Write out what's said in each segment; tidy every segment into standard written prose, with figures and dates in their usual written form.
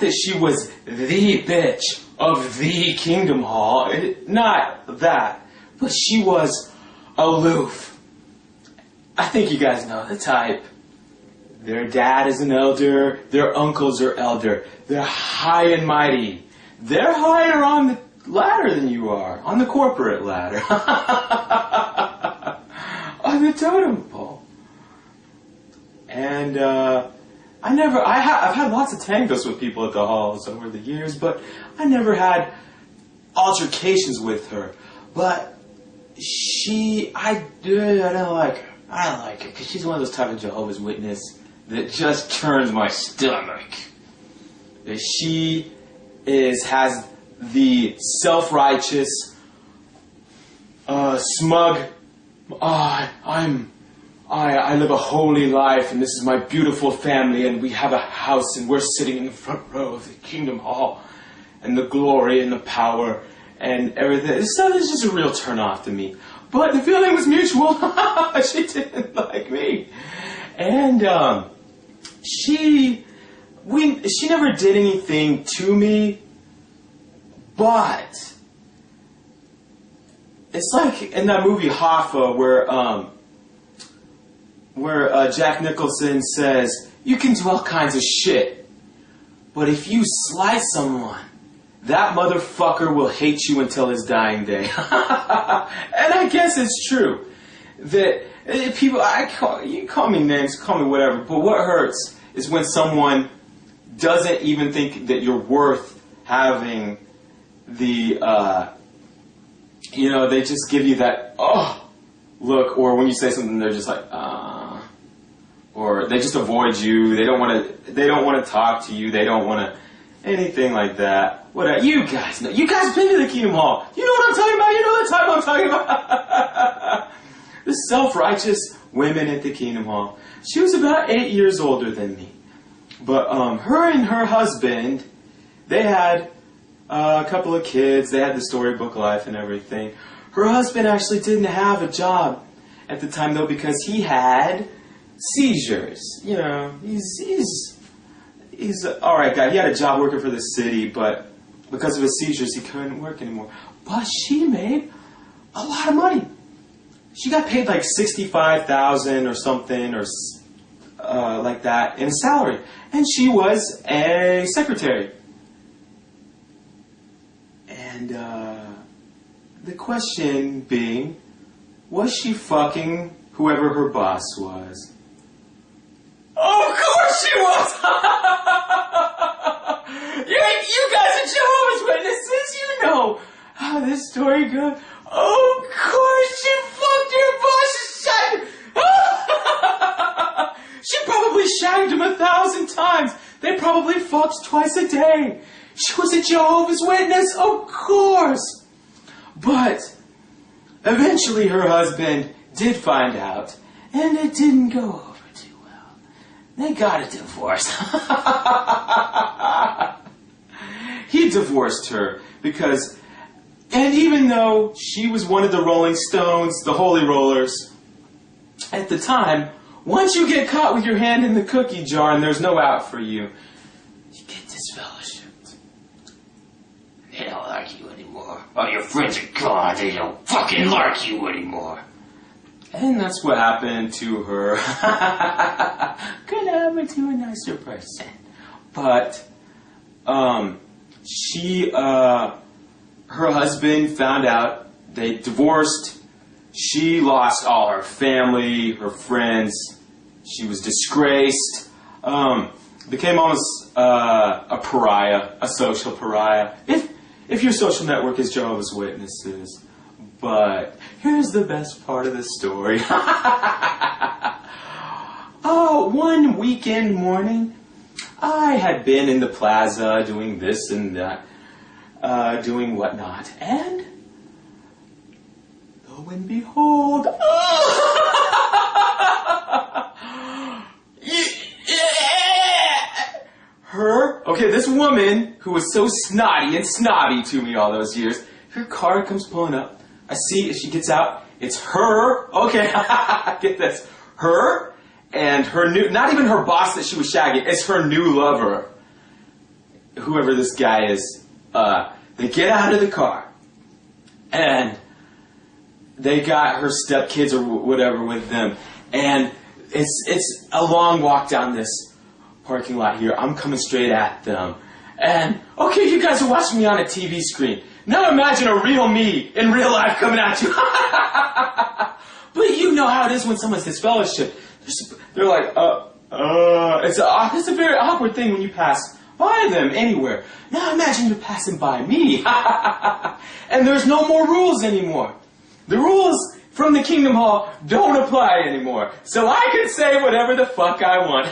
that she was the bitch of the Kingdom Hall, not that, but she was aloof. I think you guys know the type. Their dad is an elder, their uncles are elder, they're high and mighty. They're higher on the ladder than you are, on the corporate ladder. On the totem pole. And I've had lots of tangos with people at the halls over the years, but I never had altercations with her. But I don't like her. I don't like her because she's one of those type of Jehovah's Witness that just turns my stomach. She has the self-righteous, smug, I live a holy life, and this is my beautiful family, and we have a house, and we're sitting in the front row of the Kingdom Hall, and the glory and the power and everything. So it's just a real turn-off to me. But the feeling was mutual. She didn't like me. And she never did anything to me, but it's like in that movie Hoffa where Jack Nicholson says, you can do all kinds of shit, but if you slice someone, that motherfucker will hate you until his dying day. And I guess it's true. That people, you call me names, call me whatever, but what hurts is when someone doesn't even think that you're worth having the, they just give you that, look, or when you say something, they're just like, or they just avoid you. They don't want to talk to you. They don't want to anything like that. What you guys know? You guys been to the Kingdom Hall. You know what I'm talking about. You know the type I'm talking about. The self-righteous women at the Kingdom Hall. She was about 8 years older than me, but her and her husband, they had a couple of kids. They had the storybook life and everything. Her husband actually didn't have a job at the time, though, because he had seizures. You know, he's an alright guy. He had a job working for the city, but because of his seizures, he couldn't work anymore. But she made a lot of money. She got paid like $65,000 or something, or like that in salary, and she was a secretary. And the question being, was she fucking whoever her boss was? Oh, of course she was! You guys are Jehovah's Witnesses, you know how this story goes. Oh, of course she fucked your boss. She probably shagged him 1,000 times. They probably fucked twice a day. She was a Jehovah's Witness, of course. But eventually her husband did find out, and it didn't go over too well. They got a divorce. He divorced her because, and even though she was one of the Rolling Stones, the Holy Rollers, at the time, once you get caught with your hand in the cookie jar and there's no out for you, you get disfellowshipped. They don't like you anymore. All your friends are gone. They don't fucking like you anymore. And that's what happened to her. Could happen to a nicer person. But, her husband found out, they divorced, she lost all her family, her friends, she was disgraced, became almost a pariah, a social pariah, if your social network is Jehovah's Witnesses. But here's the best part of the story. One weekend morning, I had been in the plaza doing this and that, doing whatnot, and lo and behold, this woman who was so snotty and snobby to me all those years, her car comes pulling up. I see, if she gets out, it's her, okay, get this, her and her new, not even her boss that she was shagging, it's her new lover. whoever this guy is, they get out of the car, and they got her stepkids or whatever with them, and it's a long walk down this parking lot here. I'm coming straight at them, and okay, you guys are watching me on a TV screen. Now imagine a real me in real life coming at you. But you know how it is when someone's disfellowship. They're like, it's a very awkward thing when you pass by them anywhere. Now imagine you're passing by me. And there's no more rules anymore. The rules from the Kingdom Hall don't apply anymore. So I can say whatever the fuck I want.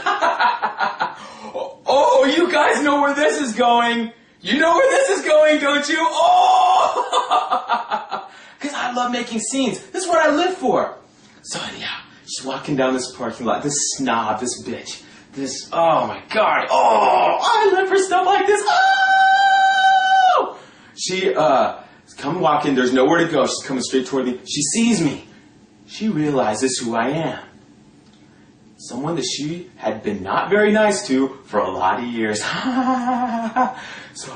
Oh, you guys know where this is going. You know where this is going, don't you? Oh! Because I love making scenes. This is what I live for. So yeah, she's walking down this parking lot. This snob, this bitch. This, oh my God. Oh, I live for stuff like this. Oh! She, come walking. There's nowhere to go. She's coming straight toward me. She sees me. She realizes who I am. Someone that she had been not very nice to for a lot of years. So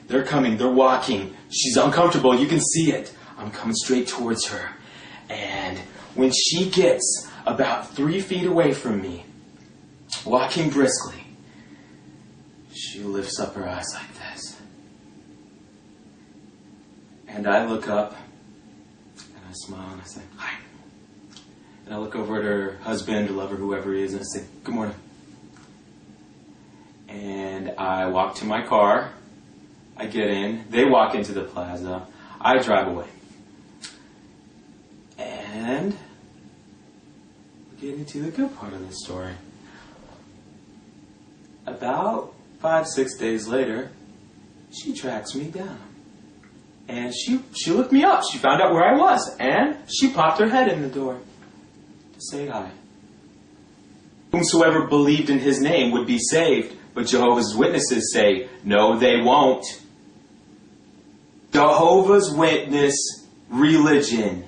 they're coming. They're walking. She's uncomfortable. You can see it. I'm coming straight towards her. And when she gets about 3 feet away from me, walking briskly, she lifts up her eyes like this. And I look up, and I smile, and I say, hi. And I look over at her husband, or lover, whoever he is, and I say, good morning. And I walk to my car. I get in. They walk into the plaza. I drive away. And we get into the good part of the story. About 5-6 days later, she tracks me down. And she looked me up. She found out where I was. And she popped her head in the door to say hi. Whomsoever believed in his name would be saved, but Jehovah's Witnesses say, no, they won't. Jehovah's Witness religion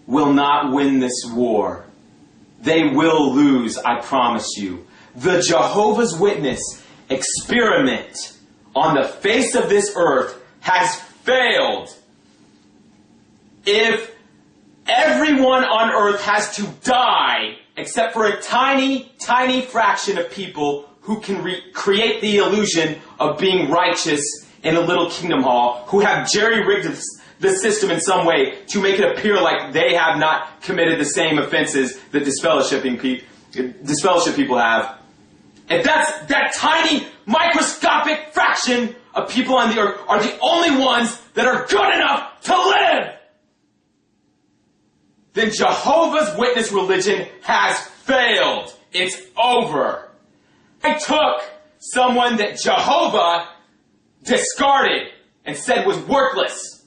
will not win this war. They will lose, I promise you. The Jehovah's Witness experiment on the face of this earth has failed. If everyone on earth has to die, except for a tiny, tiny fraction of people who can create the illusion of being righteous in a little kingdom hall, who have jerry-rigged the system in some way to make it appear like they have not committed the same offenses that disfellowship people have. If that tiny, microscopic fraction of people on the earth are the only ones that are good enough to live, then Jehovah's Witness religion has failed. It's over. I took someone that Jehovah discarded and said was worthless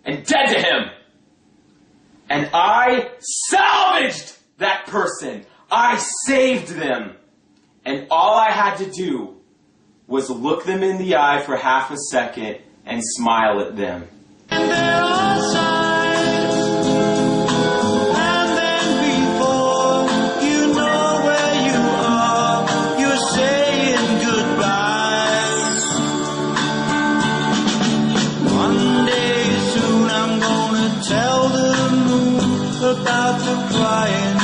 and dead to him, and I salvaged that person. I saved them. And all I had to do was look them in the eye for half a second and smile at them. And there are signs, and then before you know where you are, you're saying goodbye. One day soon I'm gonna tell the moon about the crying